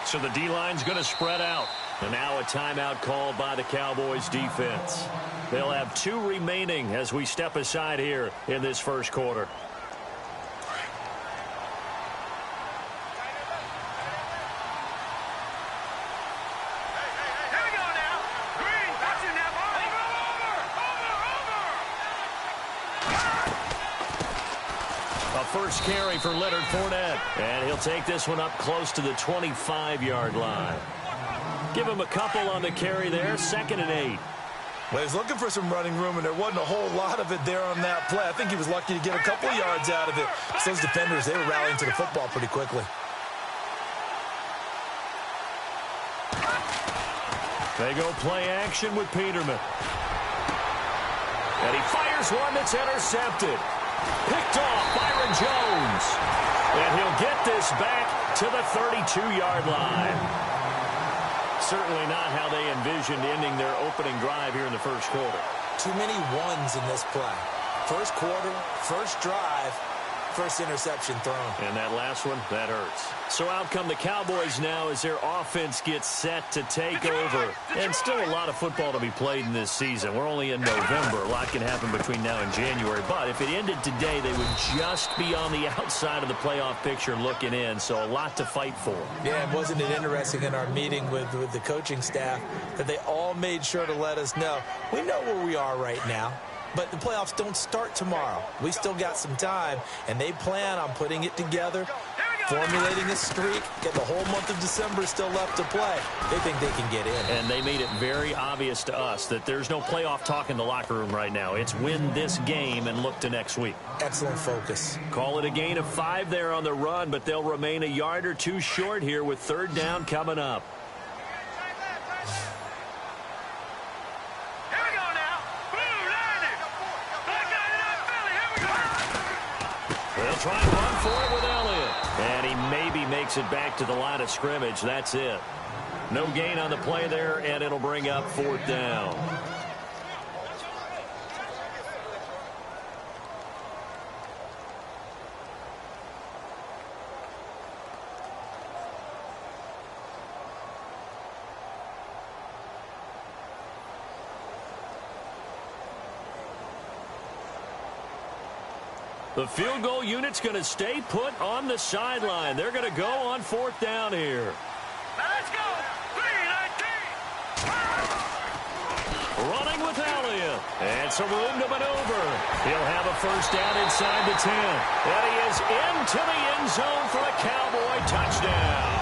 So the D-line's going to spread out. And now a timeout called by the Cowboys defense. They'll have 2 remaining as we step aside here in this first quarter. First carry for Leonard Fournette. And he'll take this one up close to the 25-yard line. Give him a couple on the carry there. 2nd and 8. Well, he's looking for some running room, and there wasn't a whole lot of it there on that play. I think he was lucky to get a couple of yards out of it. So those defenders, they were rallying to the football pretty quickly. They go play action with Peterman. And he fires one that's intercepted. Picked off Byron Jones. And he'll get this back to the 32-yard line. Certainly not how they envisioned ending their opening drive here in the first quarter. Too many ones in this play. First quarter, first drive, first interception thrown. And that last one, that hurts. So out come the Cowboys now as their offense gets set to take over. And still a lot of football to be played in this season. We're only in November. A lot can happen between now and January. But if it ended today, they would just be on the outside of the playoff picture looking in. So a lot to fight for. Yeah, and wasn't it interesting in our meeting with the coaching staff that they all made sure to let us know, we know where we are right now. But the playoffs don't start tomorrow. We still got some time, and they plan on putting it together, formulating a streak, get the whole month of December still left to play. They think they can get in. And they made it very obvious to us that there's no playoff talk in the locker room right now. It's win this game and look to next week. Excellent focus. Call it a gain of 5 there on the run, but they'll remain a yard or 2 short here with 3rd down coming up. They'll try and run for it with Elliott. And he maybe makes it back to the line of scrimmage. That's it. No gain on the play there, and it'll bring up 4th down. The field goal unit's going to stay put on the sideline. They're going to go on 4th down here. Now let's go. 3-19. Running with Elliott. And some room to maneuver. He'll have a first down inside the 10. And he is into the end zone for a Cowboy touchdown.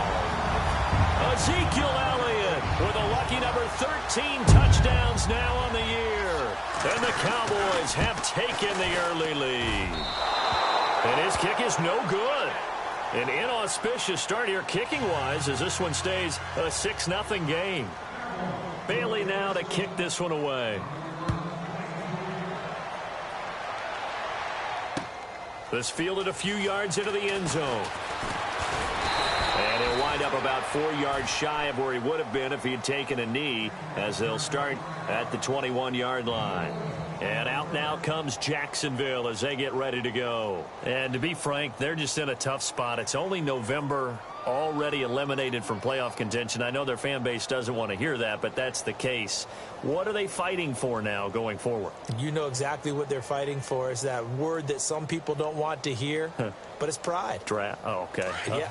Ezekiel Elliott with a lucky number 13 touchdowns now on the year. And the Cowboys have taken the early lead. And his kick is no good. An inauspicious start here kicking-wise as this one stays a 6-0 game. Bailey now to kick this one away. This fielded a few yards into the end zone. And he'll wind up about 4 yards shy of where he would have been if he had taken a knee, as they'll start at the 21-yard line. And out now comes Jacksonville as they get ready to go. And to be frank, they're just in a tough spot. It's only November, already eliminated from playoff contention. I know their fan base doesn't want to hear that, but that's the case. What are they fighting for now going forward? You know exactly what they're fighting for. Is that word that some people don't want to hear, but it's pride. Draft. Oh, okay. Yeah.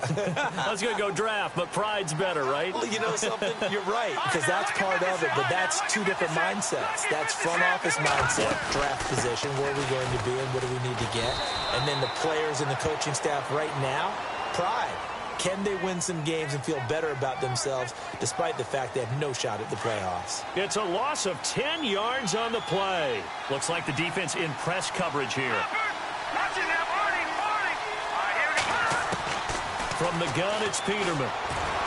I was going to go draft, but pride's better, right? Well, you know something? You're right, because that's part of it, but that's 2 different mindsets. That's front office mindset, draft position, where are we going to be and what do we need to get? And then the players and the coaching staff right now, pride. Can they win some games and feel better about themselves despite the fact they have no shot at the playoffs? It's a loss of 10 yards on the play. Looks like the defense in press coverage here. From the gun, it's Peterman.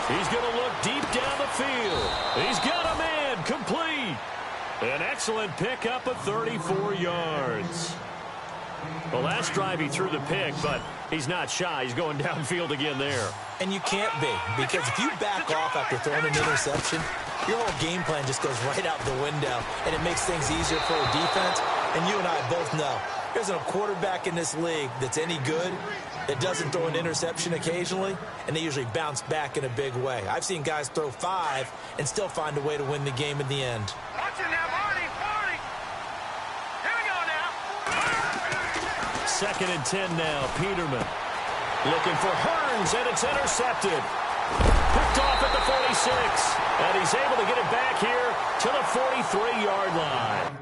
He's going to look deep down the field. He's got a man complete. An excellent pickup of 34 yards. The last drive he threw the pick, but he's not shy. He's going downfield again there. And you can't be, because if you back off after throwing an interception, your whole game plan just goes right out the window, and it makes things easier for a defense. And you and I both know There isn't a quarterback in this league that's any good that doesn't throw an interception occasionally, and they usually bounce back in a big way. I've seen guys throw 5 and still find a way to win the game in the end. Watch it now, Marty. Here we go now. 2nd and 10 now. Peterman looking for Hearns, and it's intercepted. Picked off at the 46, and he's able to get it back here to the 43-yard line.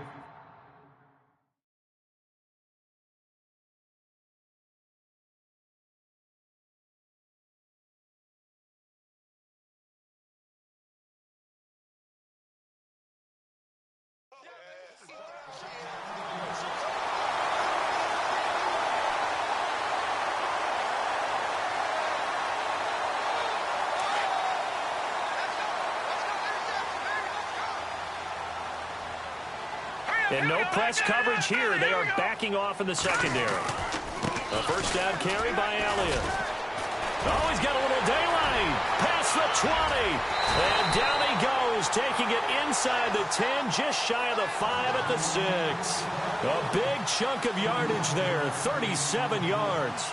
And no press coverage here. They are backing off in the secondary. A 1st down carry by Elliott. Oh, he's got a little daylight. Past the 20. And down he goes, taking it inside the 10, just shy of the 5 at the 6. A big chunk of yardage there, 37 yards.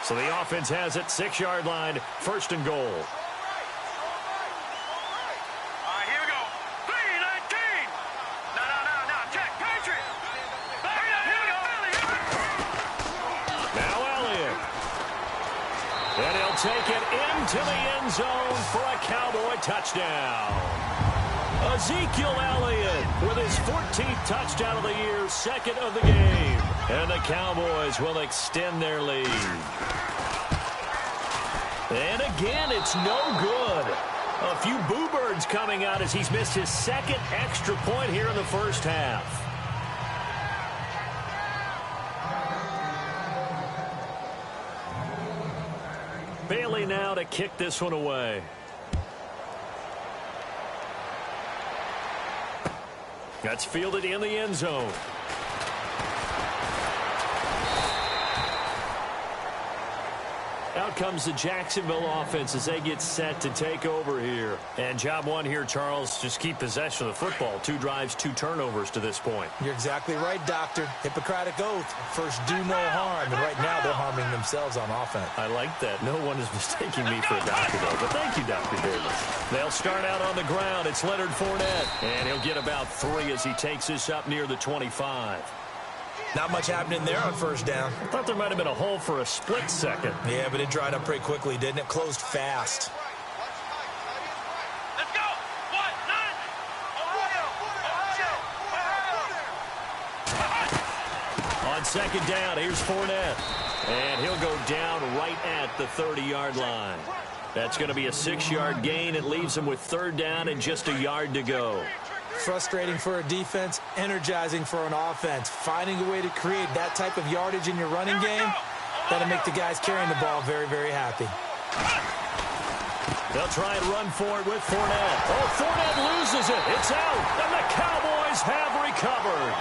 So the offense has it, 6-yard line, 1st and goal. Take it into the end zone for a Cowboy touchdown. Ezekiel Elliott with his 14th touchdown of the year, 2nd of the game. And the Cowboys will extend their lead. And again, it's no good. A few boo birds coming out as he's missed his 2nd extra point here in the 1st half. Bailey now to kick this one away. That's fielded in the end zone. Out comes the Jacksonville offense as they get set to take over here. And job 1 here, Charles, just keep possession of the football. 2 drives, 2 turnovers to this point. You're exactly right, Doctor. Hippocratic oath. First, do no harm. And right now, they're harming themselves on offense. I like that. No one is mistaking me for a doctor, though. But thank you, Dr. Davis. They'll start out on the ground. It's Leonard Fournette. And he'll get about 3 as he takes this up near the 25. Not much happening there on 1st down. I thought there might have been a hole for a split second. Yeah, but it dried up pretty quickly, didn't it? Closed fast. Let's go. 1-9. On 2nd down, here's Fournette. And he'll go down right at the 30-yard line. That's going to be a 6-yard gain. It leaves him with 3rd down and just a yard to go. Frustrating for a defense, energizing for an offense. Finding a way to create that type of yardage in your running game, that'll make the guys carrying the ball very, very happy. They'll try and run for it with Fournette. Oh, Fournette loses it. It's out, and the Cowboys have recovered.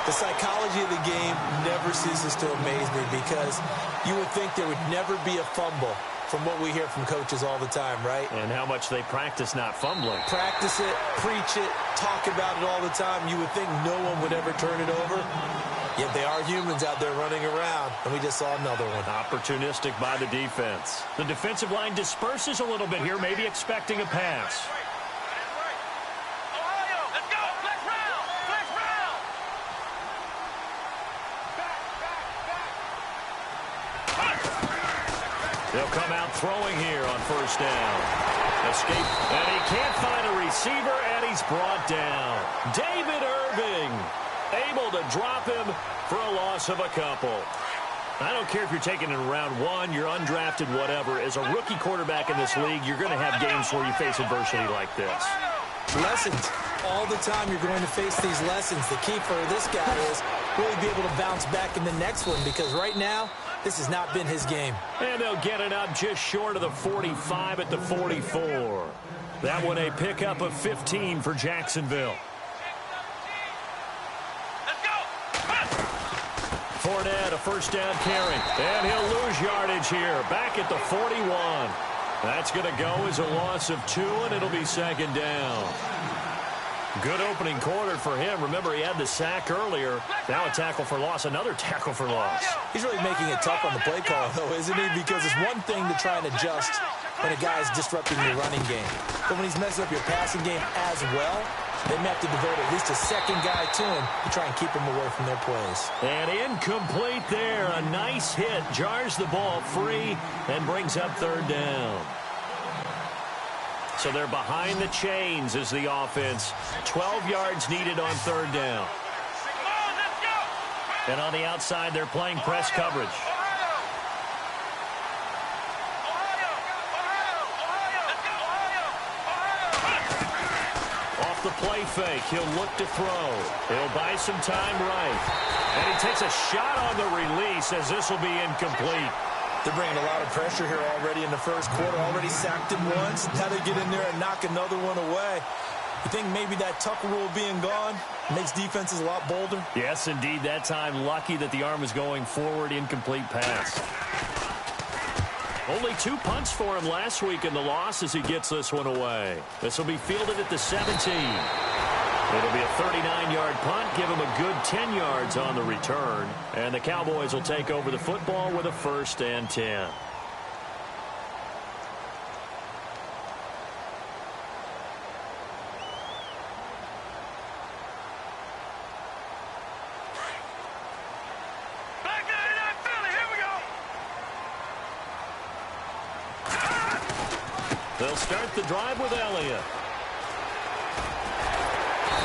The psychology of the game never ceases to amaze me because you would think there would never be a fumble from what we hear from coaches all the time, right? And how much they practice not fumbling. Practice it, preach it, talk about it all the time. You would think no one would ever turn it over. Yet they are humans out there running around, and we just saw another one. Opportunistic by the defense. The defensive line disperses a little bit here, maybe expecting a pass. They'll come out throwing here on 1st down. Escape, and he can't find a receiver, and he's brought down. David Irving able to drop him for a loss of a couple. I don't care if you're taking it in round 1, you're undrafted, whatever. As a rookie quarterback in this league, you're going to have games where you face adversity like this. Lessons. All the time you're going to face these lessons. The key for this guy is really be able to bounce back in the next one because right now, this has not been his game. And they'll get it up just short of the 45 at the 44. That one a pickup of 15 for Jacksonville. Let's go. Fournette, a 1st down carry. And he'll lose yardage here. Back at the 41. That's going to go as a loss of 2, and it'll be second down. Good opening quarter for him. Remember, he had the sack earlier. Now a tackle for loss, another tackle for loss. He's really making it tough on the play call, though, isn't he? Because it's one thing to try and adjust when a guy's disrupting your running game. But when he's messing up your passing game as well, they may have to devote at least a second guy to him to try and keep him away from their plays. And incomplete there. A nice hit. Jars the ball free and brings up third down. So they're behind the chains as the offense. 12 yards needed on third down. And on the outside, they're playing press coverage. Off the play fake, he'll look to throw. He'll buy some time right. And he takes a shot on the release as this will be incomplete. They're bringing a lot of pressure here already in the first quarter. Already sacked him once. Now they get in there and knock another one away. You think maybe that Tucker rule being gone makes defenses a lot bolder? Yes, indeed. That time, lucky that the arm was going forward. Incomplete pass. Only 2 punts for him last week in the loss as he gets this one away. This will be fielded at the 17. It'll be a 39-yard punt, give him a good 10 yards on the return. And the Cowboys will take over the football with a 1st and 10. They'll start the drive with Elliott.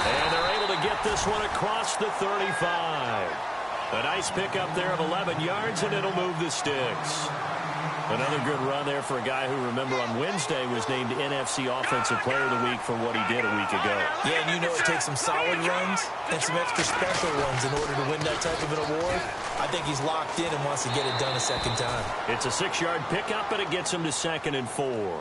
And they're able to get this one across the 35. A nice pickup there of 11 yards, and it'll move the sticks. Another good run there for a guy who, remember, on Wednesday was named NFC Offensive Player of the Week for what he did a week ago. Yeah, and you know it takes some solid runs and some extra special ones in order to win that type of an award. I think he's locked in and wants to get it done a second time. It's a 6-yard pickup, and it gets him to 2nd and 4.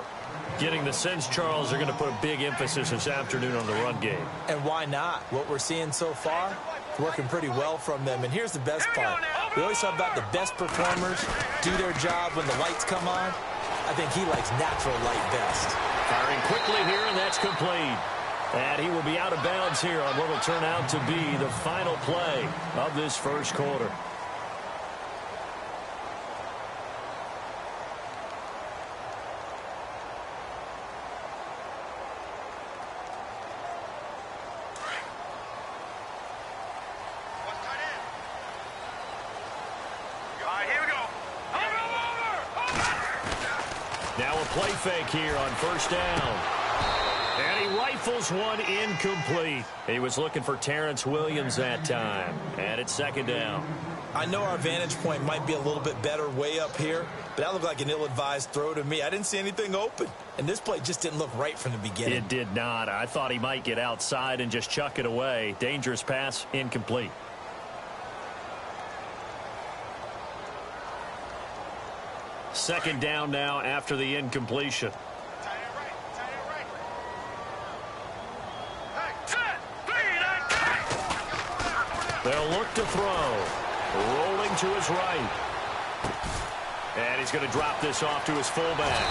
Getting the sense, Charles, are going to put a big emphasis this afternoon on the run game. And why not? What we're seeing so far, working pretty well from them. And here's the best part. We always talk about the best performers do their job when the lights come on. I think he likes natural light best. Firing quickly here, and that's complete. And he will be out of bounds here on what will turn out to be the final play of this first quarter. Play fake here on 1st down. And he rifles one incomplete. He was looking for Terrence Williams that time. And it's 2nd down. I know our vantage point might be a little bit better way up here, but that looked like an ill-advised throw to me. I didn't see anything open. And this play just didn't look right from the beginning. It did not. I thought he might get outside and just chuck it away. Dangerous pass, incomplete. Second down now after the incompletion. They'll look to throw. Rolling to his right. And he's going to drop this off to his fullback.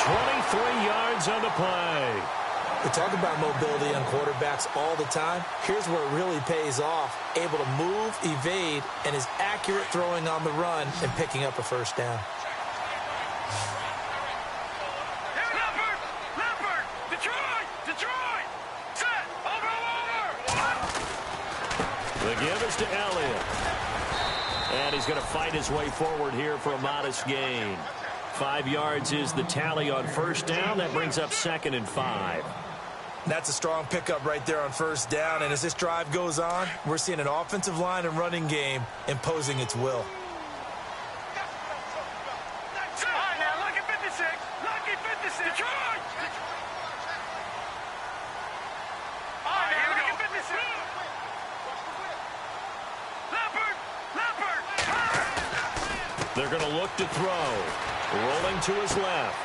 23 yards on the play. We talk about mobility on quarterbacks all the time. Here's where it really pays off. Able to move, evade, and is accurate throwing on the run and picking up a 1st down. The give is to Elliott. And he's going to fight his way forward here for a modest gain. 5 yards is the tally on 1st down. That brings up 2nd and 5. That's a strong pickup right there on 1st down. And as this drive goes on, we're seeing an offensive line and running game imposing its will. They're going to look to throw. Rolling to his left.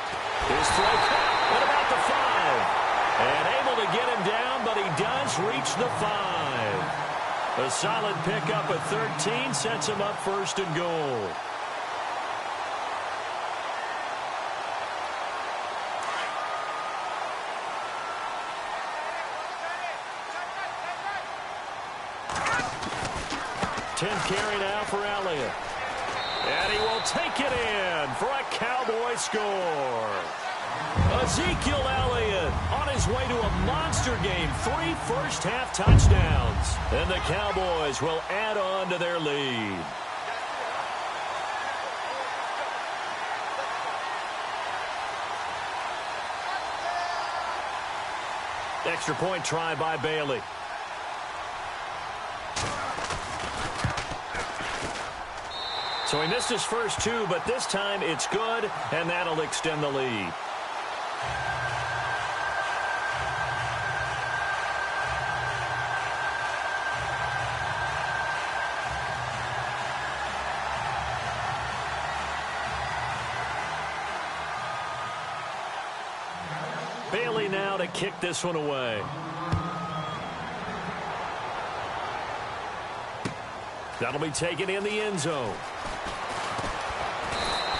His throw caught at about the 5. And able to get him down, but he does reach the 5. A solid pickup at 13 sets him up 1st and goal. 10th carry now for Elliott. And he will take it in for a Cowboy score. Ezekiel Elliott on his way to a monster game. 3 first-half touchdowns. And the Cowboys will add on to their lead. Extra point try by Bailey. So he missed his first 2, but this time it's good, and that'll extend the lead. Bailey now to kick this one away. That'll be taken in the end zone.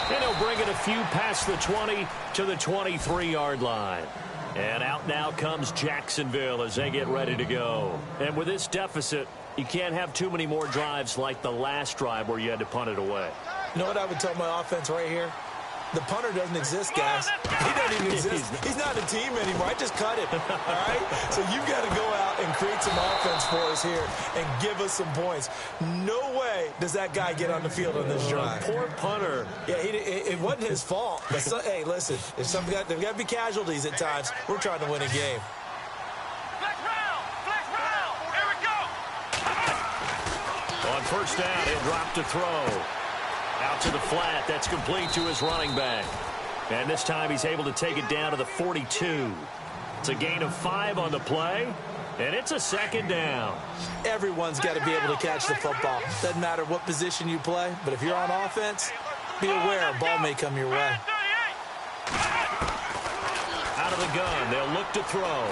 And he'll bring it a few past the 20 to the 23-yard line. And out now comes Jacksonville as they get ready to go. And with this deficit, you can't have too many more drives like the last drive where you had to punt it away. You know what I would tell my offense right here? The punter doesn't exist, guys. He doesn't even exist. He's not a team anymore. I just cut him, all right? So you've got to go out and create some offense for us here and give us some points. No way does that guy get on the field on this drive. Poor punter. Yeah, it wasn't his fault. But hey, listen, there's got to be casualties at times. We're trying to win a game. Flex round, here we go. On first down, he'll drop to throw. Out to the flat. That's complete to his running back. And this time he's able to take it down to the 42. It's a gain of 5 on the play. And it's a second down. Everyone's got to be able to catch the football. Doesn't matter what position you play. But if you're on offense, be aware a ball may come your way. Out of the gun. They'll look to throw.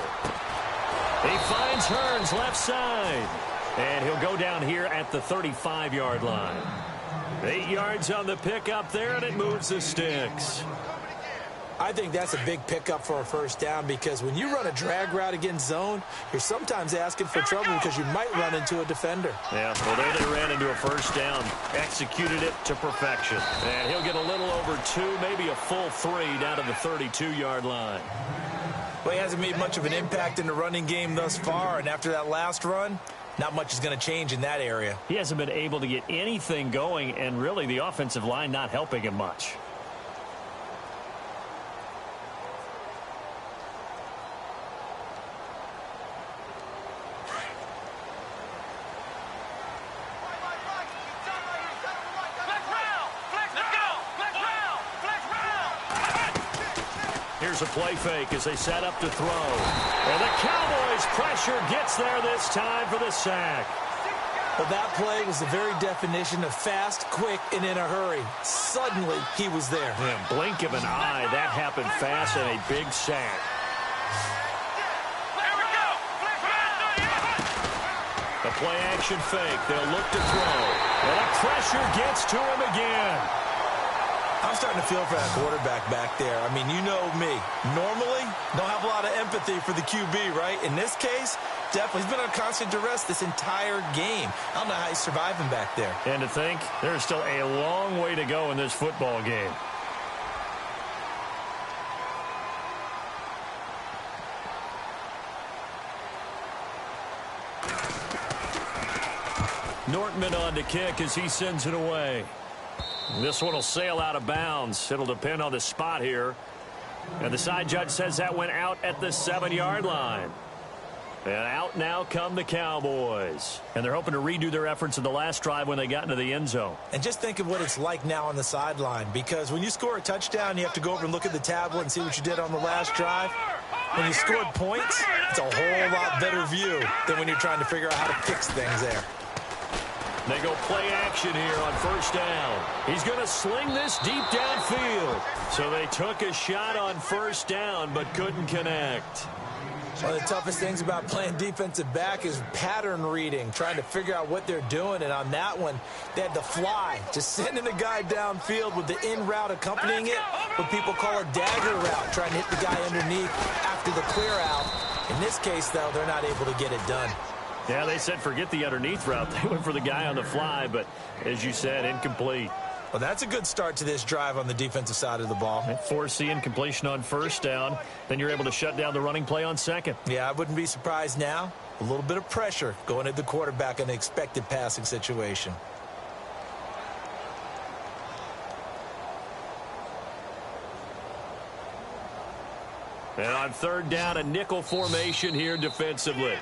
He finds Hearns left side. And he'll go down here at the 35-yard line. 8 yards on the pickup there, and it moves the sticks. I think that's a big pickup for a first down because when you run a drag route against zone, you're sometimes asking for trouble because you might run into a defender. Yeah, well, there they ran into a first down, executed it to perfection. And he'll get a little over 2, maybe a full 3 down to the 32-yard line. Well, he hasn't made much of an impact in the running game thus far, and after that last run, not much is going to change in that area. He hasn't been able to get anything going, and really the offensive line not helping him much. Here's a play fake as they set up to throw. And the Cowboys' pressure gets there this time for the sack. Well, that play was the very definition of fast, quick, and in a hurry. Suddenly, he was there. Yeah, blink of an eye, that happened fast and a big sack. Here we go. The play action fake. They'll look to throw. And the pressure gets to him again. I'm starting to feel for that quarterback back there. I mean, you know me. Normally, don't have a lot of empathy for the QB, right? In this case, definitely. He's been under constant duress this entire game. I don't know how he's surviving back there. And to think, there's still a long way to go in this football game. Nortman on to kick as he sends it away. This one will sail out of bounds. It'll depend on the spot here. And the side judge says that went out at the 7-yard line. And out now come the Cowboys. And they're hoping to redo their efforts in the last drive when they got into the end zone. And just think of what it's like now on the sideline. Because when you score a touchdown, you have to go over and look at the tablet and see what you did on the last drive. When you scored points, it's a whole lot better view than when you're trying to figure out how to fix things there. They go play action here on first down. He's going to sling this deep downfield. So they took a shot on first down but couldn't connect. One of the toughest things about playing defensive back is pattern reading, trying to figure out what they're doing. And on that one, they had to fly, just sending a guy downfield with the in route accompanying it, what people call a dagger route, trying to hit the guy underneath after the clear out. In this case, though, they're not able to get it done. Yeah, they said forget the underneath route. They went for the guy on the fly, but as you said, incomplete. Well, that's a good start to this drive on the defensive side of the ball. Force the incompletion on first down. Then you're able to shut down the running play on second. Yeah, I wouldn't be surprised now. A little bit of pressure going at the quarterback in an expected passing situation. And on third down, a nickel formation here defensively.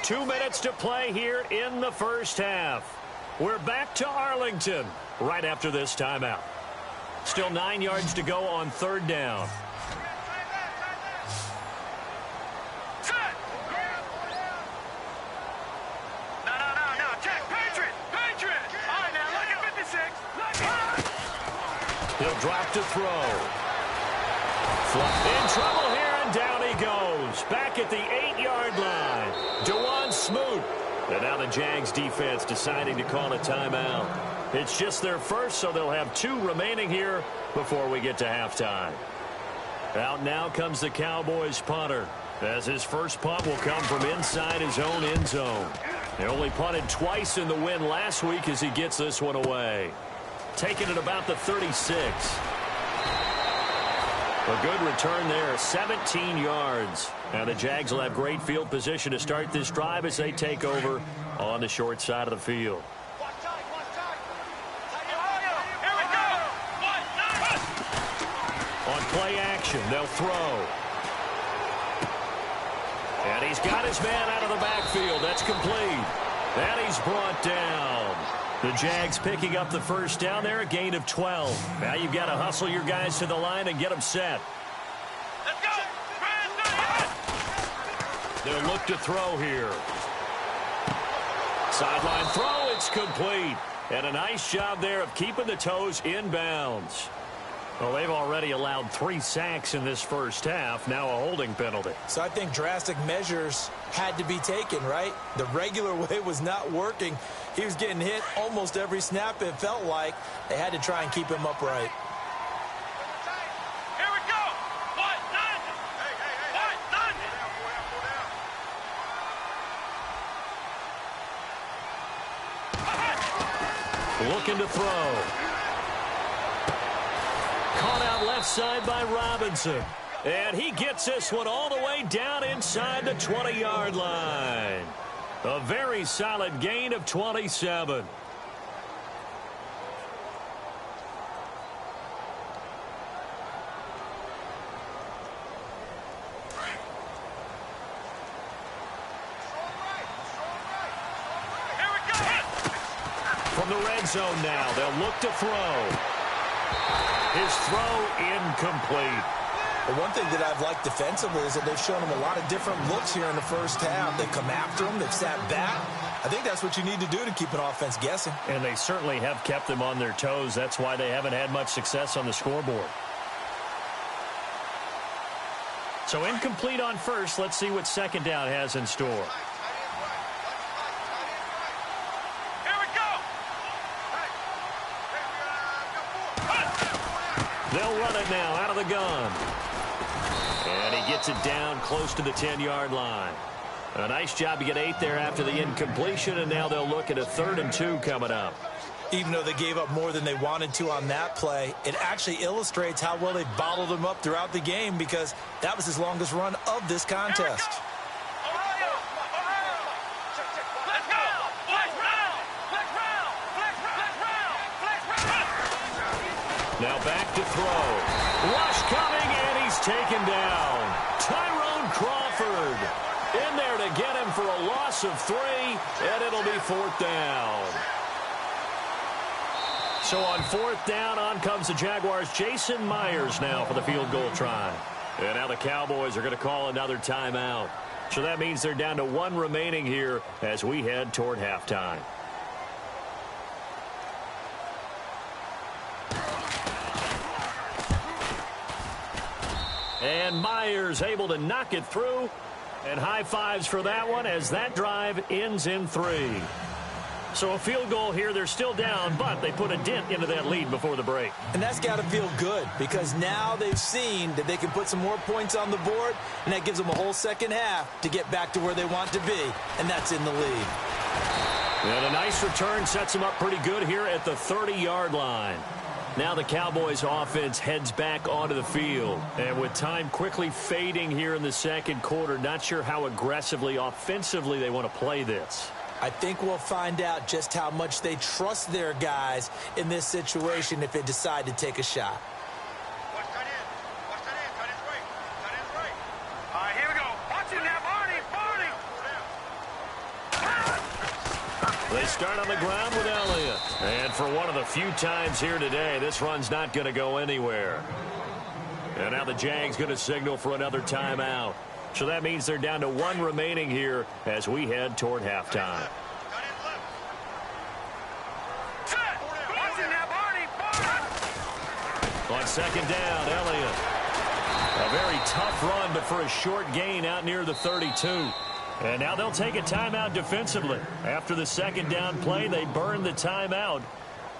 2 minutes to play here in the first half. We're back to Arlington right after this timeout. Still 9 yards to go on third down. No. Check. Patriot. All right, now, look at 56. He'll drop to throw. In trouble here, and down he goes. Back at the 8-yard line. DeJuan Smoot. And now the Jags defense deciding to call a timeout. It's just their first, so they'll have 2 remaining here before we get to halftime. Out now comes the Cowboys punter, as his first punt will come from inside his own end zone. They only punted twice in the win last week as he gets this one away. Taking it about the 36. A good return there, 17 yards. Now the Jags will have great field position to start this drive as they take over on the short side of the field. Here we go. On play action, they'll throw. And he's got his man out of the backfield. That's complete. And he's brought down. The Jags picking up the first down there, a gain of 12. Now you've got to hustle your guys to the line and get them set. Let's go. They'll look to throw here. Sideline throw, it's complete. And a nice job there of keeping the toes inbounds. Well, they've already allowed 3 sacks in this first half, now a holding penalty. So I think drastic measures had to be taken, right? The regular way was not working. He was getting hit almost every snap, it felt like. They had to try and keep him upright. Here we go. Looking to throw. Caught out left side by Robinson. And he gets this one all the way down inside the 20-yard line. A very solid gain of 27. From the red zone now, they'll look to throw. His throw incomplete. Well, one thing that I've liked defensively is that they've shown him a lot of different looks here in the first half. They've come after him. They've sat back. I think that's what you need to do to keep an offense guessing. And they certainly have kept them on their toes. That's why they haven't had much success on the scoreboard. So incomplete on first. Let's see what second down has in store. They'll run it now out of the gun. And he gets it down close to the 10-yard line. A nice job to get 8 there after the incompletion, and now they'll look at a 3rd and 2 coming up. Even though they gave up more than they wanted to on that play, it actually illustrates how well they bottled him up throughout the game because that was his longest run of this contest. Now back to throw. Rush coming, and he's taken down. Tyrone Crawford in there to get him for a loss of 3, and it'll be 4th down. So on 4th down, on comes the Jaguars' Jason Myers now for the field goal try. And now the Cowboys are going to call another timeout. So that means they're down to 1 remaining here as we head toward halftime. And Myers able to knock it through. And high fives for that one as that drive ends in 3. So a field goal here, they're still down, but they put a dent into that lead before the break. And that's got to feel good because now they've seen that they can put some more points on the board, and that gives them a whole second half to get back to where they want to be, and that's in the lead. And a nice return sets them up pretty good here at the 30-yard line. Now the Cowboys offense heads back onto the field. And with time quickly fading here in the second quarter, not sure how aggressively, offensively they want to play this. I think we'll find out just how much they trust their guys in this situation if they decide to take a shot. Watch that in. Watch that in. Cut his right. Cut his right. All right, here we go. Watch it now, Barney. Barney. They start on the ground with Elliott. And for one of the few times here today, this run's not going to go anywhere. And now the Jags going to signal for another timeout. So that means they're down to one remaining here as we head toward halftime. On second down, Elliott. A very tough run, but for a short gain out near the 32. And now they'll take a timeout defensively. After the second down play, they burn the timeout,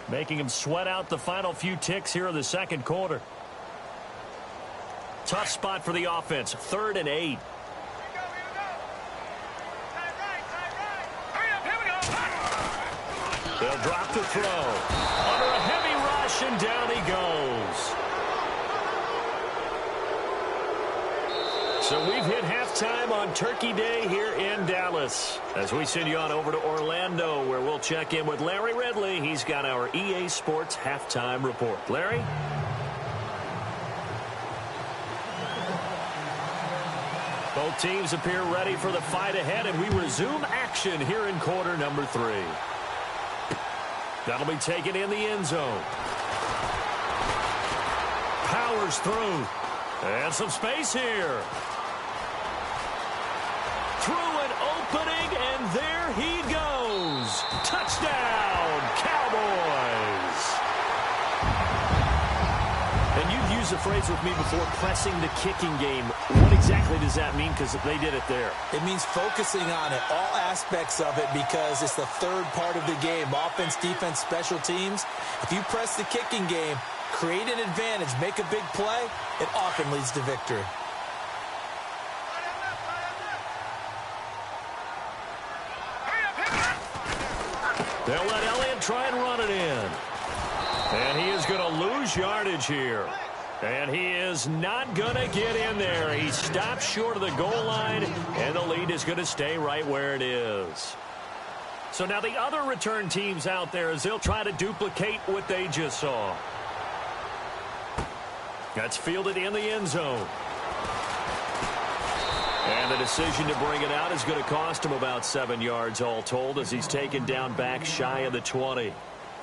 making them sweat out the final few ticks here in the second quarter. Tough spot for the offense, 3rd and 8. They'll drop the throw. Under a heavy rush, and down he goes. So we've hit halftime on Turkey Day here in Dallas. As we send you on over to Orlando, where we'll check in with Larry Ridley. He's got our EA Sports halftime report. Larry? Both teams appear ready for the fight ahead, and we resume action here in quarter number 3. That'll be taken in the end zone. Powers through. And some space here. Through an opening, and there he goes. Touchdown, Cowboys. And you've used the phrase with me before, pressing the kicking game. What exactly does that mean? Because they did it there. It means focusing on it, all aspects of it, because it's the third part of the game. Offense, defense, special teams. If you press the kicking game, create an advantage, make a big play, it often leads to victory. They'll let Elliott try and run it in. And he is going to lose yardage here. And he is not going to get in there. He stopped short of the goal line, and the lead is going to stay right where it is. So now the other return teams out there, as they'll try to duplicate what they just saw. That's fielded in the end zone. And the decision to bring it out is going to cost him about 7 yards all told, as he's taken down back shy of the 20.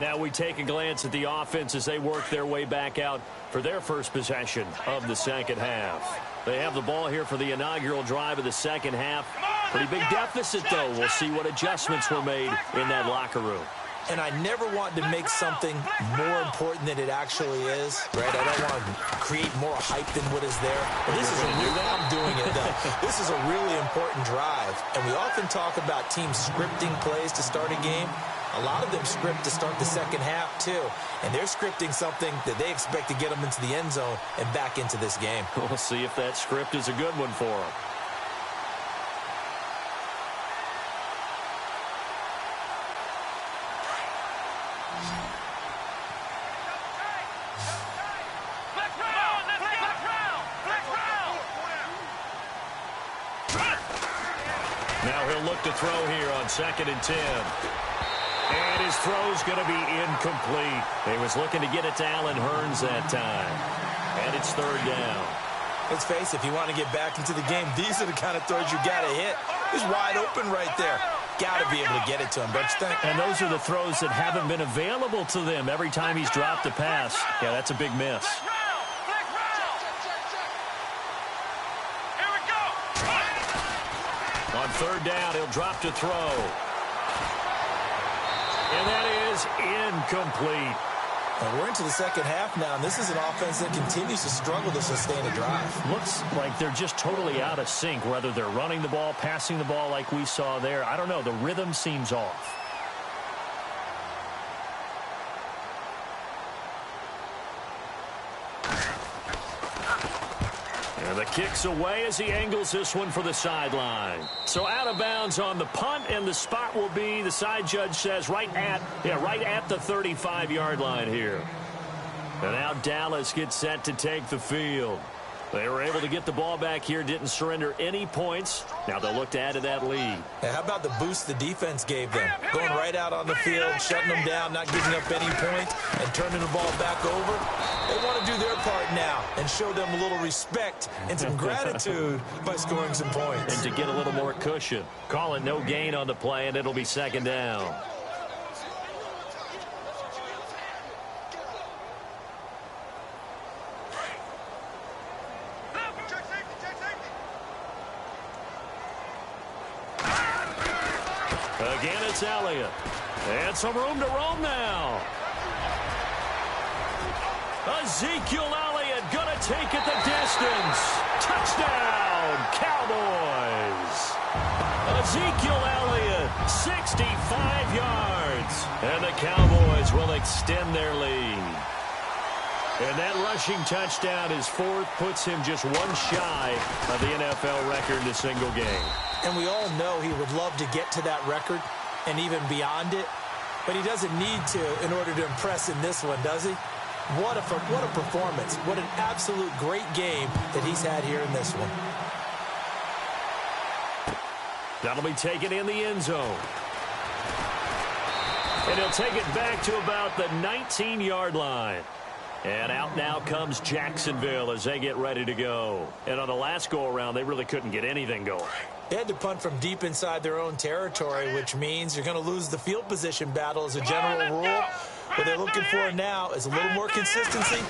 Now we take a glance at the offense as they work their way back out for their first possession of the second half. They have the ball here for the inaugural drive of the second half. Pretty big deficit, though. We'll see what adjustments were made in that locker room. And I never want to make something more important than it actually is, right? I don't want to create more hype than what is there. But this is I'm doing it, though. This is a really important drive. And we often talk about teams scripting plays to start a game. A lot of them script to start the second half, too. And they're scripting something that they expect to get them into the end zone and back into this game. We'll see if that script is a good one for them. Now he'll look to throw here on 2nd and 10. And his throw's going to be incomplete. He was looking to get it to Allen Hurns that time. And it's 3rd down. Let's face it, if you want to get back into the game, these are the kind of throws you got to hit. He's wide open right there. Got to be able to get it to him, don't you think? And those are the throws that haven't been available to them every time he's dropped a pass. Yeah, that's a big miss. On 3rd down, he'll drop to throw. And that is incomplete. And we're into the second half now, and this is an offense that continues to struggle to sustain a drive. Looks like they're just totally out of sync, whether they're running the ball, passing the ball like we saw there. I don't know. The rhythm seems off. And the kick's away as he angles this one for the sideline. So out of bounds on the punt, and the spot will be, the side judge says, right at the 35-yard line here. And now Dallas gets set to take the field. They were able to get the ball back here, didn't surrender any points. Now they'll look to add to that lead. Hey, how about the boost the defense gave them? Going right out on the field, shutting them down, not giving up any points, and turning the ball back over. They want to do their part now and show them a little respect and some gratitude by scoring some points. And to get a little more cushion. Call it no gain on the play, and it'll be second down. Again, it's Elliott. And some room to roam now. Ezekiel Elliott going to take it the distance. Touchdown, Cowboys. Ezekiel Elliott, 65 yards. And the Cowboys will extend their lead. And that rushing touchdown, his fourth, puts him just one shy of the NFL record in a single game. And we all know he would love to get to that record and even beyond it, but he doesn't need to in order to impress in this one, does he? What a performance. What an absolute great game that he's had here in this one. That'll be taken in the end zone. And he'll take it back to about the 19-yard line. And out now comes Jacksonville as they get ready to go. And on the last go-around, they really couldn't get anything going. They had to punt from deep inside their own territory, which means you're going to lose the field position battle as a general rule. What they're looking for now is a little more consistency,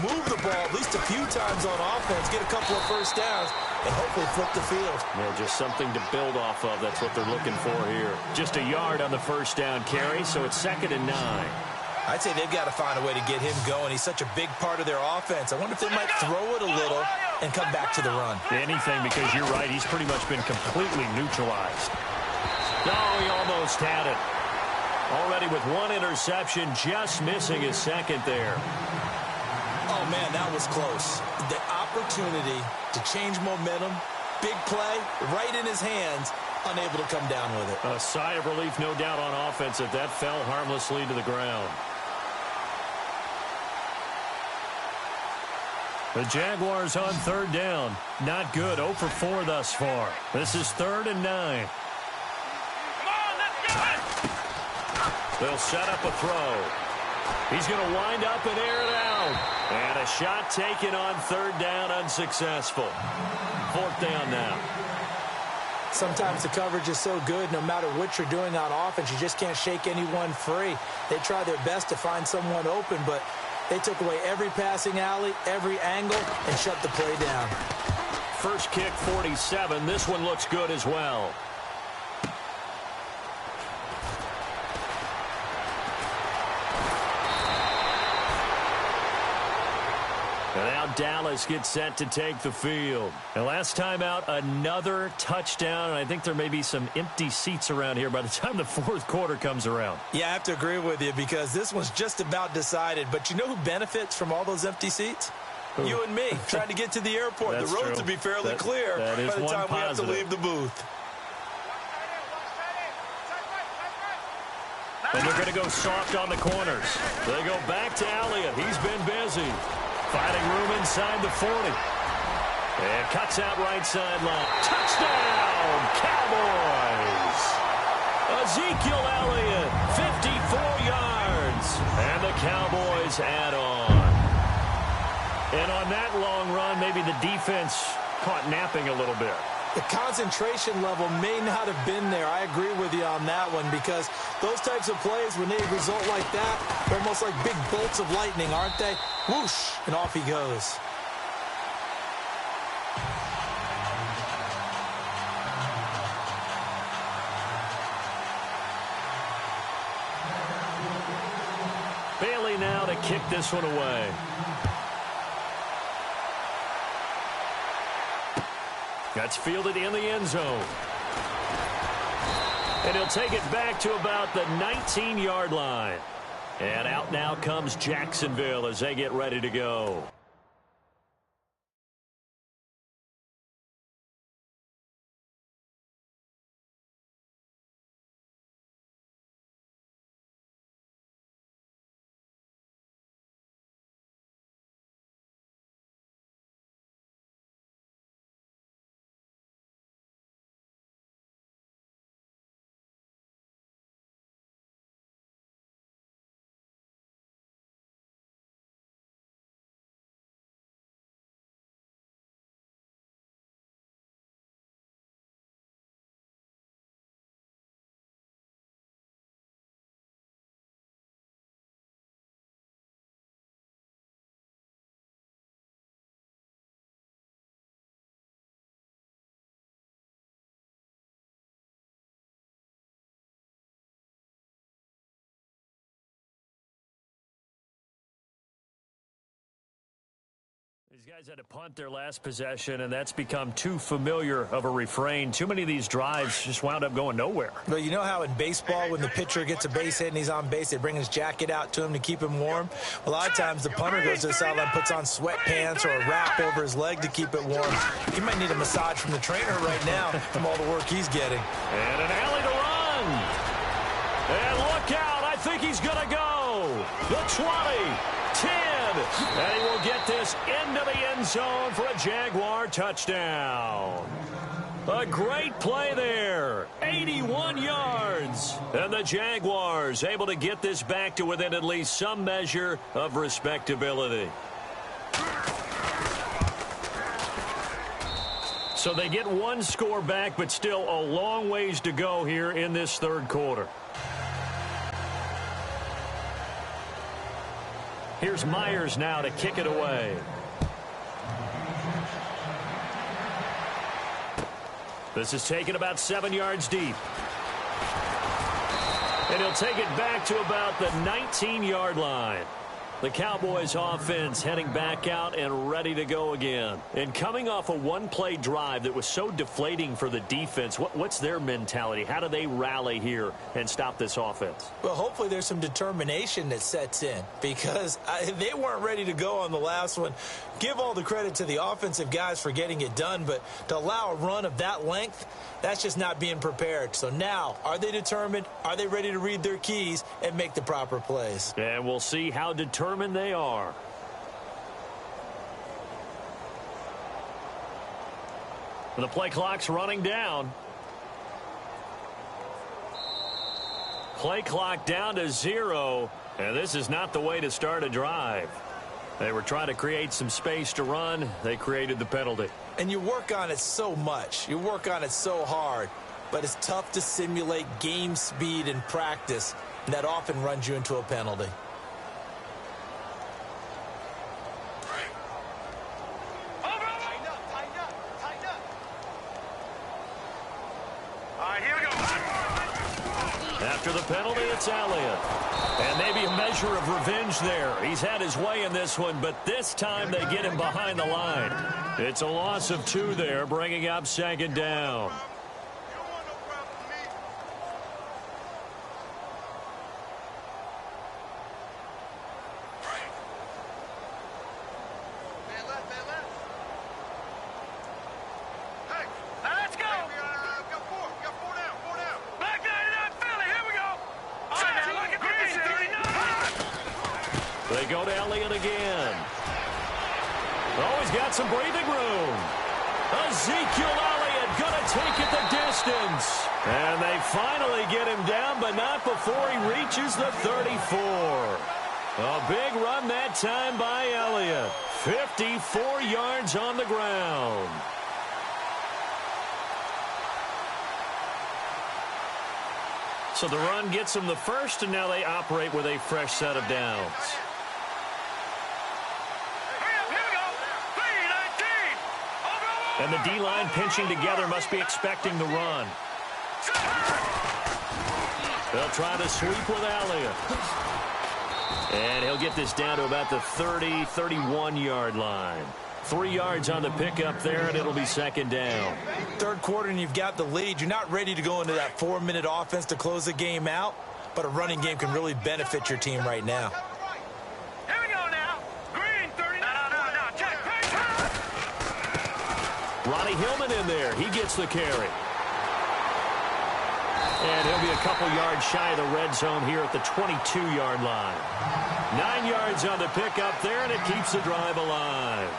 move the ball at least a few times on offense, get a couple of first downs, and hopefully flip the field. Yeah, just something to build off of. That's what they're looking for here. Just a yard on the first down carry, so it's 2nd and 9. I'd say they've got to find a way to get him going. He's such a big part of their offense. I wonder if they might throw it a little and come back to the run. Anything, because you're right. He's pretty much been completely neutralized. Oh, he almost had it. Already with one interception, just missing his second there. Oh, man, that was close. The opportunity to change momentum, big play, right in his hands, unable to come down with it. A sigh of relief, no doubt, on offense if that fell harmlessly to the ground. The Jaguars on 3rd down. Not good. 0 for 4 thus far. This is 3rd and 9. Come on, let's go! They'll set up a throw. He's going to wind up and air it out. And a shot taken on 3rd down, unsuccessful. 4th down now. Sometimes the coverage is so good, no matter what you're doing on offense, you just can't shake anyone free. They try their best to find someone open, but they took away every passing alley, every angle, and shut the play down. First kick, 47. This one looks good as well. And now Dallas gets set to take the field. And last time out, another touchdown. And I think there may be some empty seats around here by the time the 4th quarter comes around. Yeah, I have to agree with you because this one's just about decided. But you know who benefits from all those empty seats? Ooh. You and me, trying to get to the airport. The roads will be fairly clear by the time we have to leave the booth. And they're going to go soft on the corners. They go back to Elliott. He's been busy. Finding room inside the 40. And cuts out right sideline. Touchdown, Cowboys! Ezekiel Elliott, 54 yards. And the Cowboys add on. And on that long run, maybe the defense caught napping a little bit. The concentration level may not have been there. I agree with you on that one because those types of plays, when they result like that, they're almost like big bolts of lightning, aren't they? Whoosh, and off he goes. Bailey now to kick this one away. That's fielded in the end zone. And he'll take it back to about the 19-yard line. And out now comes Jacksonville as they get ready to go. These guys had to punt their last possession, and that's become too familiar of a refrain. Too many of these drives just wound up going nowhere. Well, you know how in baseball, when the pitcher gets a base hit and he's on base, they bring his jacket out to him to keep him warm? A lot of times the punter goes to the sideline, puts on sweatpants or a wrap over his leg to keep it warm. He might need a massage from the trainer right now from all the work he's getting. And an alley to run. And look out. I think he's going to go. The 20. 10, and he will get this into the end zone for a Jaguar touchdown. A great play there, 81 yards. And the Jaguars able to get this back to within at least some measure of respectability. So they get one score back, but still a long ways to go here in this third quarter. Here's Myers now to kick it away. This is taken about 7 yards deep. And he'll take it back to about the 19-yard line. The Cowboys offense heading back out and ready to go again. And coming off a one-play drive that was so deflating for the defense, what's their mentality? How do they rally here and stop this offense? Well, hopefully there's some determination that sets in because they weren't ready to go on the last one. Give all the credit to the offensive guys for getting it done, but to allow a run of that length, that's just not being prepared. So now, are they determined? Are they ready to read their keys and make the proper plays? And we'll see how determined they are. The play clock's running down. Play clock down to 0, and this is not the way to start a drive. They were trying to create some space to run. They created the penalty. And you work on it so much. You work on it so hard. But it's tough to simulate game speed in practice. And that often runs you into a penalty. After the penalty, it's Elliott. And maybe a measure of revenge there. He's had his way in this one, but this time they get him behind the line. It's a loss of 2 there, bringing up second down. They go to Elliott again. Oh, he's got some breathing room. Ezekiel Elliott going to take it the distance. And they finally get him down, but not before he reaches the 34. A big run that time by Elliott. 54 yards on the ground. So the run gets them the first, and now they operate with a fresh set of downs. And the D-line pinching together must be expecting the run. They'll try to sweep with Elliott. And he'll get this down to about the 30, 31-yard line. 3 yards on the pickup there, and it'll be second down. Third quarter, and you've got the lead. You're not ready to go into that 4-minute offense to close the game out, but a running game can really benefit your team right now. Here we go now. Green, 30. No. Check. Ronnie Hillman in there. He gets the carry. And he'll be a couple yards shy of the red zone here at the 22-yard line. 9 yards on the pickup there, and it keeps the drive alive.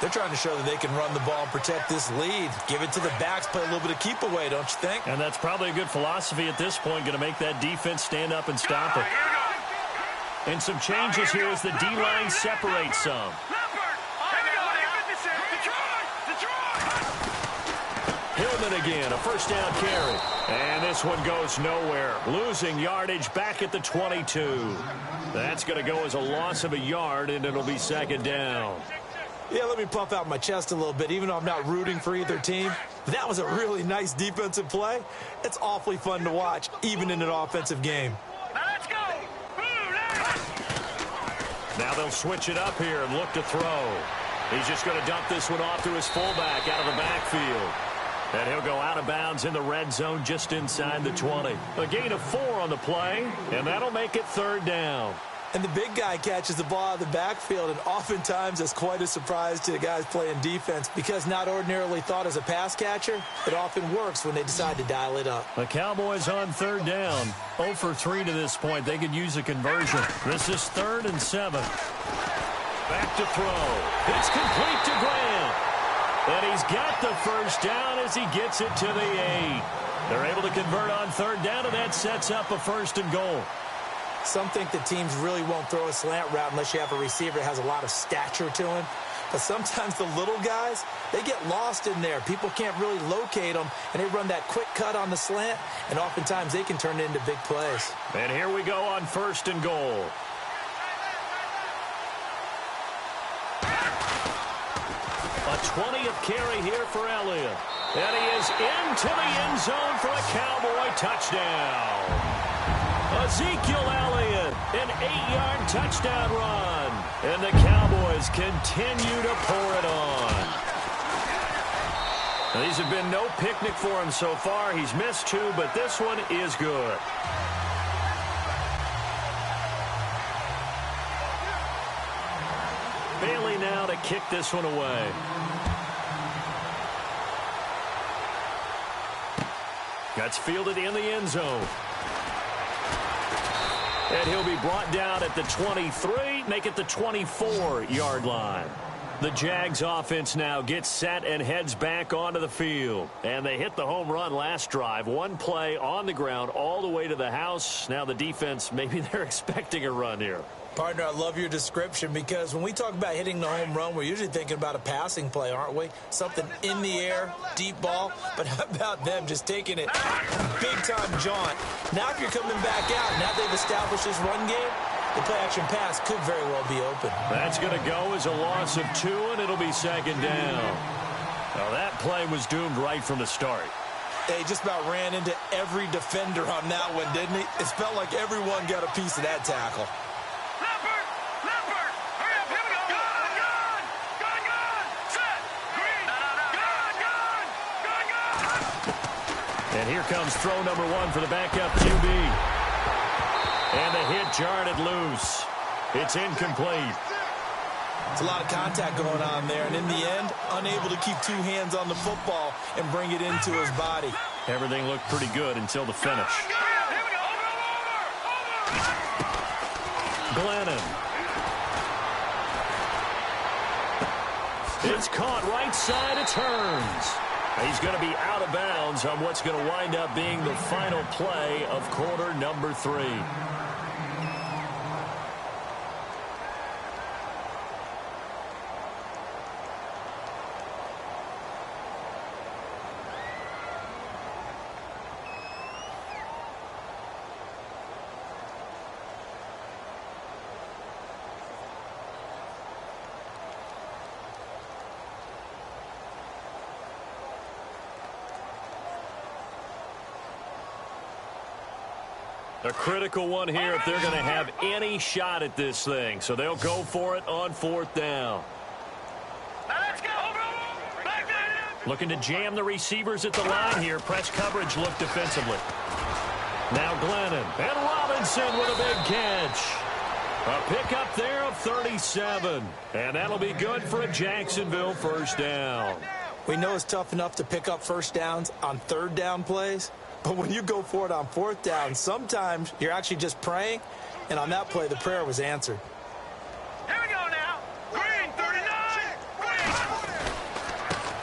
They're trying to show that they can run the ball and protect this lead. Give it to the backs, play a little bit of keep away, don't you think? And that's probably a good philosophy at this point, going to make that defense stand up and stop it. And some changes here as the D-line separates some. Hillman again, a first down carry. And this one goes nowhere. Losing yardage back at the 22. That's going to go as a loss of a yard, and it'll be second down. Yeah, let me puff out my chest a little bit, even though I'm not rooting for either team. That was a really nice defensive play. It's awfully fun to watch, even in an offensive game. Let's go. Now they'll switch it up here and look to throw. He's just going to dump this one off to his fullback out of the backfield. And he'll go out of bounds in the red zone just inside the 20. A gain of 4 on the play, and that'll make it 3rd down. And the big guy catches the ball out of the backfield, and oftentimes it's quite a surprise to the guys playing defense because not ordinarily thought as a pass catcher, it often works when they decide to dial it up. The Cowboys on 3rd down. 0 for 3 to this point. They could use a conversion. This is 3rd and 7. Back to throw. It's complete to Grant. And he's got the first down as he gets it to the 8. They're able to convert on 3rd down, and that sets up a 1st and goal. Some think the teams really won't throw a slant route unless you have a receiver that has a lot of stature to him. But sometimes the little guys, they get lost in there. People can't really locate them, and they run that quick cut on the slant, and oftentimes they can turn it into big plays. And here we go on 1st and goal. A 20th carry here for Elliott. And he is into the end zone for a Cowboy touchdown. Ezekiel Elliott, an 8-yard touchdown run. And the Cowboys continue to pour it on. Now, these have been no picnic for him so far. He's missed 2, but this one is good. Bailey now to kick this one away. That's fielded in the end zone. And he'll be brought down at the 23, make it the 24-yard line. The Jags offense now gets set and heads back onto the field. And they hit the home run last drive. One play on the ground all the way to the house. Now the defense, maybe they're expecting a run here. Partner, I love your description because when we talk about hitting the home run, we're usually thinking about a passing play, aren't we? Something in the air, deep ball. But how about them just taking it big-time jaunt? Now if you're coming back out, now they've established this run game, the play-action pass could very well be open. That's going to go as a loss of 2, and it'll be 2nd down. Now that play was doomed right from the start. They just about ran into every defender on that one, didn't he? It felt like everyone got a piece of that tackle. And here comes throw number 1 for the backup QB. And the hit jarred it loose. It's incomplete. It's a lot of contact going on there, and in the end, unable to keep 2 hands on the football and bring it into his body. Everything looked pretty good until the finish. Glennon. It's caught right side, it turns. He's going to be out of bounds on what's going to wind up being the final play of quarter number 3. A critical one here if they're going to have any shot at this thing. So they'll go for it on 4th down. Let's go. Looking to jam the receivers at the line here. Press coverage look defensively. Now Glennon. And Robinson with a big catch. A pickup there of 37. And that'll be good for a Jacksonville 1st down. We know it's tough enough to pick up 1st downs on 3rd down plays. But when you go for it on 4th down, sometimes you're actually just praying, and on that play, the prayer was answered. Here we go now. Green, 39. Green.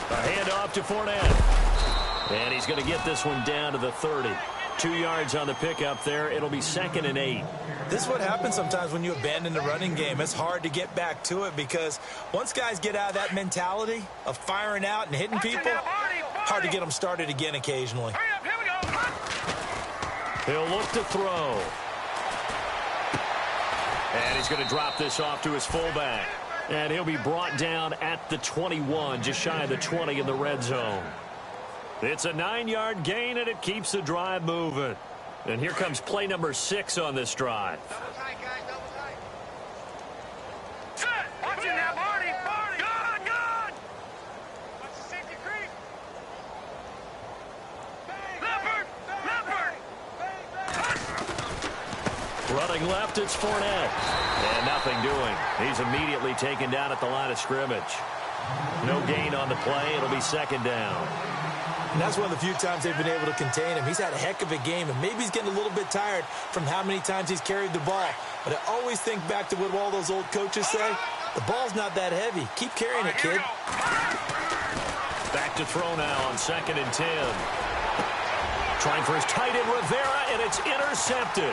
A handoff to Fournette. And he's going to get this one down to the 30. 2 yards on the pickup there. It'll be 2nd and 8. This is what happens sometimes when you abandon the running game. It's hard to get back to it because once guys get out of that mentality of firing out and hitting people, hard to get them started again occasionally. Hurry up, here we go. He'll look to throw. And he's going to drop this off to his fullback. And he'll be brought down at the 21, just shy of the 20 in the red zone. It's a 9-yard gain, and it keeps the drive moving. And here comes play number 6 on this drive. Double tight, guys, double tight. Set. Watch it now, Barney. Good. Running left, it's Fournette. And nothing doing. He's immediately taken down at the line of scrimmage. No gain on the play. It'll be second down. And that's one of the few times they've been able to contain him. He's had a heck of a game, and maybe he's getting a little bit tired from how many times he's carried the ball. But I always think back to what all those old coaches say. The ball's not that heavy. Keep carrying it, kid. Back to throw now on 2nd and 10. Trying for his tight end, Rivera, and it's intercepted.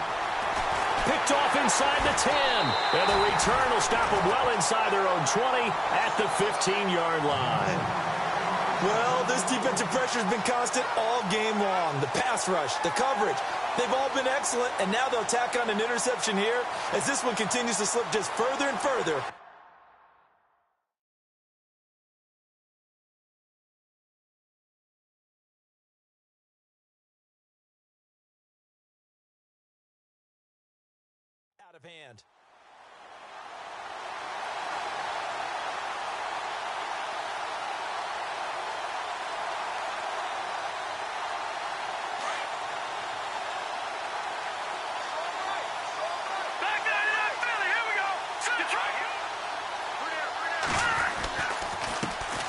Picked off inside the 10. And the return will stop them well inside their own 20 at the 15-yard line. Well, this defensive pressure has been constant all game long. The pass rush, the coverage, they've all been excellent, and now they'll tack on an interception here as this one continues to slip just further and further. Out of hand.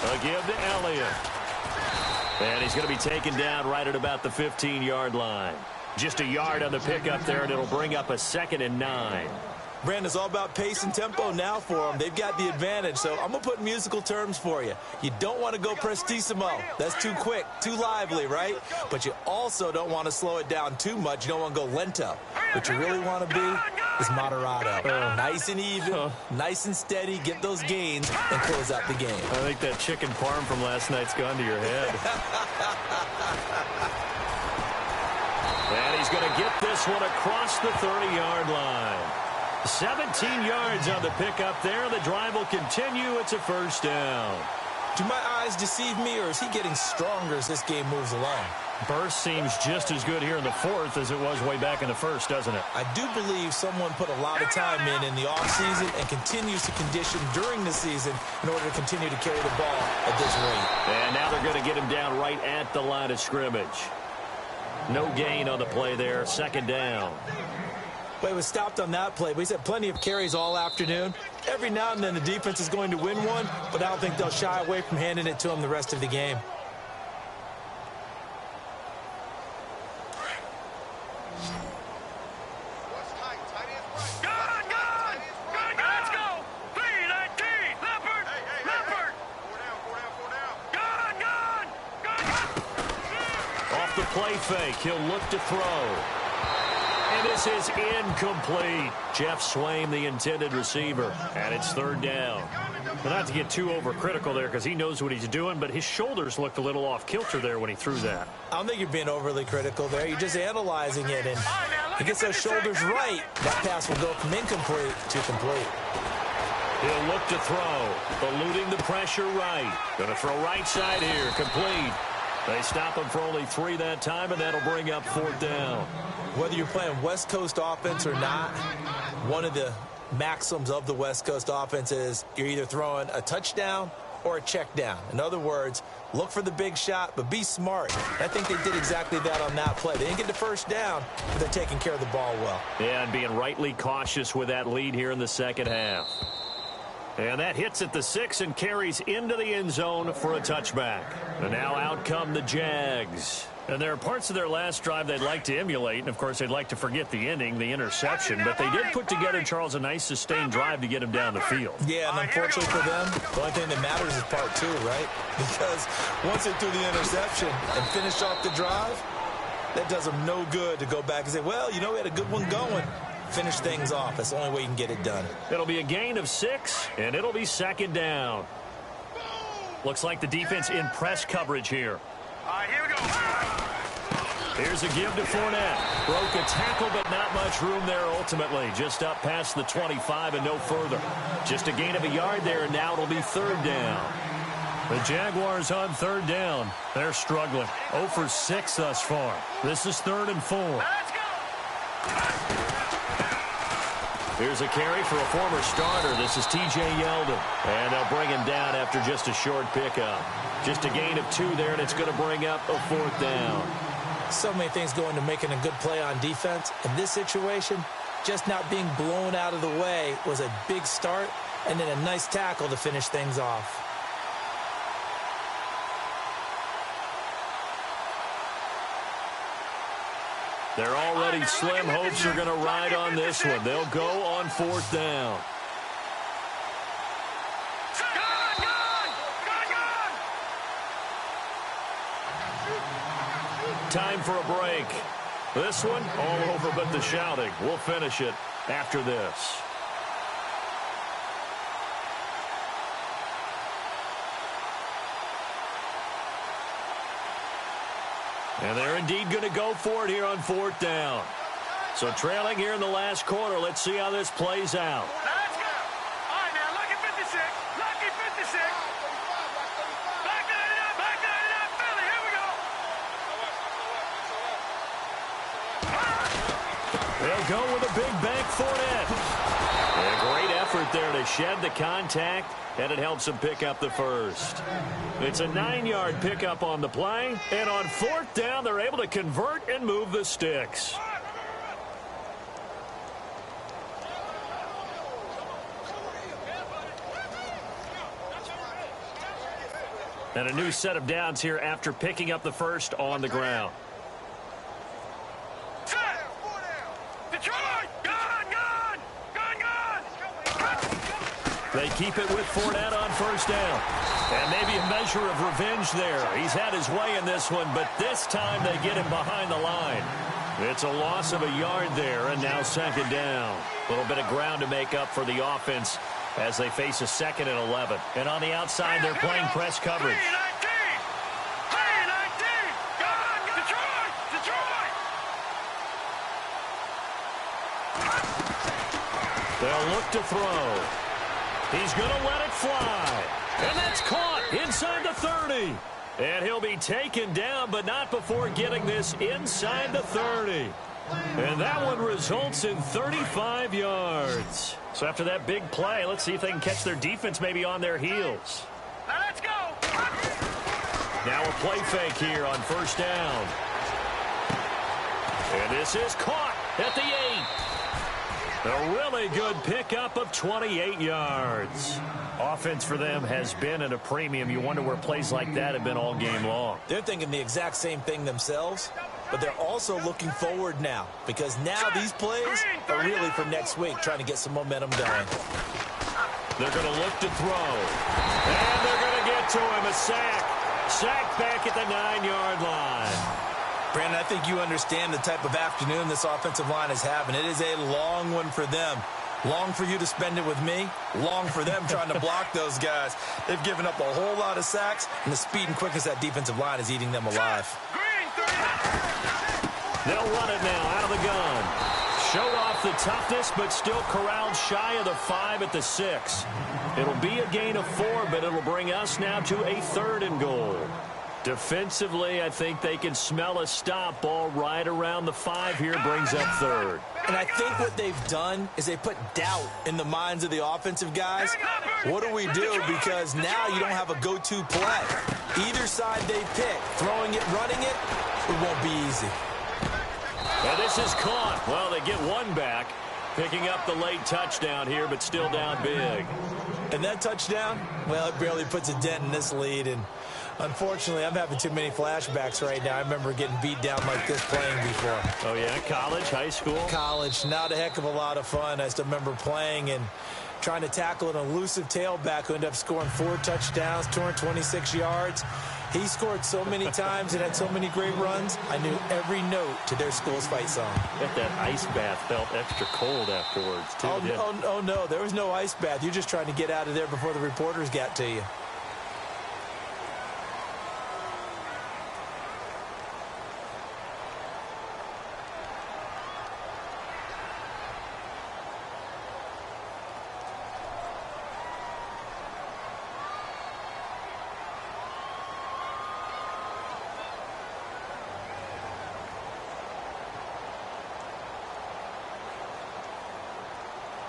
A give to Elliott. And he's going to be taken down right at about the 15-yard line. Just a yard on the pickup there, and it'll bring up a 2nd and 9. Brandon, it's all about pace and tempo now for them. They've got the advantage, so I'm going to put musical terms for you. You don't want to go prestissimo. That's too quick, too lively, right? But you also don't want to slow it down too much. You don't want to go lento. What you really want to be is moderato. Nice and even, nice and steady, get those gains, and close out the game. I think that chicken parm from last night's gone to your head. And he's going to get this one across the 30-yard line. 17 yards on the pickup there. The drive will continue. It's a first down. Do my eyes deceive me, or is he getting stronger as this game moves along? Burst seems just as good here in the 4th as it was way back in the 1st, doesn't it? I do believe someone put a lot of time in the offseason and continues to condition during the season in order to continue to carry the ball at this rate. And now they're going to get him down right at the line of scrimmage. No gain on the play there. 2nd down. Well, he was stopped on that play, but he's had plenty of carries all afternoon. Every now and then the defense is going to win one, but I don't think they'll shy away from handing it to him the rest of the game. Off the play fake, he'll look to throw. And this is incomplete. Jeff Swaim, the intended receiver, and it's 3rd down. Well, not to get too overcritical there because he knows what he's doing, but his shoulders looked a little off kilter there when he threw that. I don't think you're being overly critical there. You're just analyzing it, and he gets those shoulders right. That pass will go from incomplete to complete. He'll look to throw, eluding the pressure right. Going to throw right side here, complete. They stop him for only 3 that time, and that'll bring up 4th down. Whether you're playing West Coast offense or not, one of the maxims of the West Coast offense is you're either throwing a touchdown or a check down. In other words, look for the big shot, but be smart. I think they did exactly that on that play. They didn't get the first down, but they're taking care of the ball well. Yeah, and being rightly cautious with that lead here in the 2nd half. And that hits at the 6 and carries into the end zone for a touchback. And now out come the Jags. And there are parts of their last drive they'd like to emulate. And, of course, they'd like to forget the ending, the interception. But they did put together, Charles, a nice sustained drive to get him down the field. Yeah, and unfortunately for them, the only thing that matters is part 2, right? Because once they threw the interception and finished off the drive, that does them no good to go back and say, well, you know, we had a good one going. Finish things off. That's the only way you can get it done. It'll be a gain of 6, and it'll be 2nd down. Looks like the defense in press coverage here. Here we go. Here's a give to Fournette. Broke a tackle, but not much room there ultimately. Just up past the 25 and no further. Just a gain of a yard there, and now it'll be 3rd down. The Jaguars on 3rd down. They're struggling. 0 for 6 thus far. This is 3rd and 4. Let's go. Here's a carry for a former starter. This is T.J. Yeldon. And they'll bring him down after just a short pickup. Just a gain of 2 there, and it's going to bring up a 4th down. So many things go into making a good play on defense. In this situation, just not being blown out of the way was a big start, and then a nice tackle to finish things off. They're already slim hopes are going to ride on this one. They'll go on 4th down. Time for a break. This one all over but the shouting. We'll finish it after this. And they're indeed going to go for it here on 4th down. So trailing here in the last quarter. Let's see how this plays out. Let's go. All right, now, lucky 56. Lucky 56. Back 99, Philly. Here we go. They'll go with a big bank for it. A great effort there to shed the contact, and it helps them pick up the first. It's a 9-yard pickup on the play, and on 4th down, they're able to convert and move the sticks. And a new set of downs here after picking up the first on the ground. They keep it with Fournette on 1st down. And maybe a measure of revenge there. He's had his way in this one, but this time they get him behind the line. It's a loss of a yard there, and now 2nd down. A little bit of ground to make up for the offense as they face a 2nd and 11. And on the outside, they're playing press coverage. They'll look to throw. He's going to let it fly. And that's caught inside the 30. And he'll be taken down, but not before getting this inside the 30. And that one results in 35 yards. So after that big play, let's see if they can catch their defense maybe on their heels. Let's go. Now a play fake here on 1st down. And this is caught at the 8. A really good pickup of 28 yards. Offense for them has been at a premium. You wonder where plays like that have been all game long. They're thinking the exact same thing themselves, but they're also looking forward now because now these plays are really for next week, trying to get some momentum going. They're going to look to throw. And they're going to get to him. A sack. Sack back at the 9-yard line. Brandon, I think you understand the type of afternoon this offensive line is having. It is a long one for them. Long for you to spend it with me. Long for them trying to block those guys. They've given up a whole lot of sacks, and the speed and quickness of that defensive line is eating them alive. They'll run it now out of the gun. Show off the toughness, but still corralled shy of the 5 at the 6. It'll be a gain of 4, but it'll bring us now to a 3rd and goal. Defensively, I think they can smell a stop. Ball right around the 5 here, brings up 3rd. And I think what they've done is they put doubt in the minds of the offensive guys. What do we do? Because now you don't have a go-to play. Either side they pick, throwing it, running it, it won't be easy. And this is caught. Well, they get one back, picking up the late touchdown here, but still down big. And that touchdown, well, it barely puts a dent in this lead. And unfortunately, I'm having too many flashbacks right now. I remember getting beat down like this playing before. Oh, yeah? College, high school? College. Not a heck of a lot of fun. I still remember playing and trying to tackle an elusive tailback who ended up scoring 4 touchdowns, 226 yards. He scored so many times and had so many great runs, I knew every note to their school's fight song. Bet that ice bath felt extra cold afterwards, too. Oh, no. There was no ice bath. You're just trying to get out of there before the reporters got to you.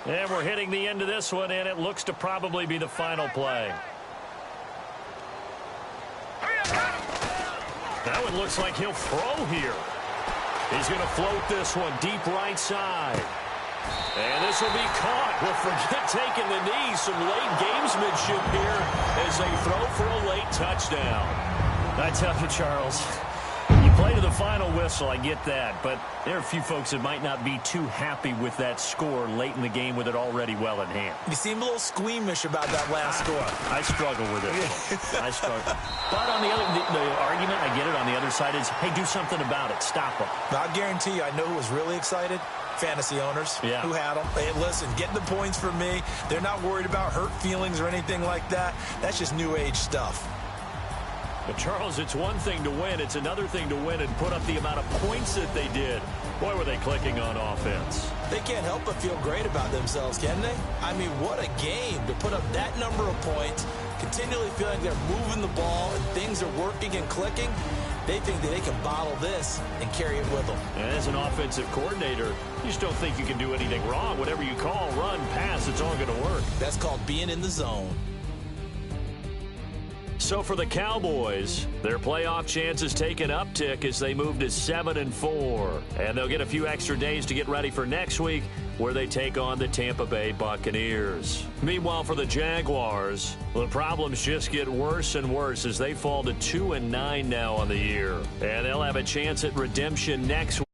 And we're hitting the end of this one, and it looks to probably be the final play. That one looks like he'll throw here. He's going to float this one deep right side. And this will be caught. Well, forget taking the knee. Some late gamesmanship here as they throw for a late touchdown. I tell you, Charles, you play to the final whistle, I get that. But there are a few folks that might not be too happy with that score late in the game with it already well in hand. You seem a little squeamish about that last score. I struggle with it. I struggle. But on the argument, I get it, on the other side is, hey, do something about it. Stop them. I guarantee you, I know who was really excited. Fantasy owners who had them. Hey, listen, getting the points from me. They're not worried about hurt feelings or anything like that. That's just new age stuff. But, Charles, it's one thing to win. It's another thing to win and put up the amount of points that they did. Boy, were they clicking on offense. They can't help but feel great about themselves, can they? I mean, what a game to put up that number of points, continually feeling they're moving the ball and things are working and clicking. They think that they can bottle this and carry it with them. And as an offensive coordinator, you just don't think you can do anything wrong. Whatever you call, run, pass, it's all going to work. That's called being in the zone. So for the Cowboys, their playoff chances take an uptick as they move to 7-4. And they'll get a few extra days to get ready for next week, where they take on the Tampa Bay Buccaneers. Meanwhile, for the Jaguars, the problems just get worse and worse as they fall to 2-9 now on the year. And they'll have a chance at redemption next week.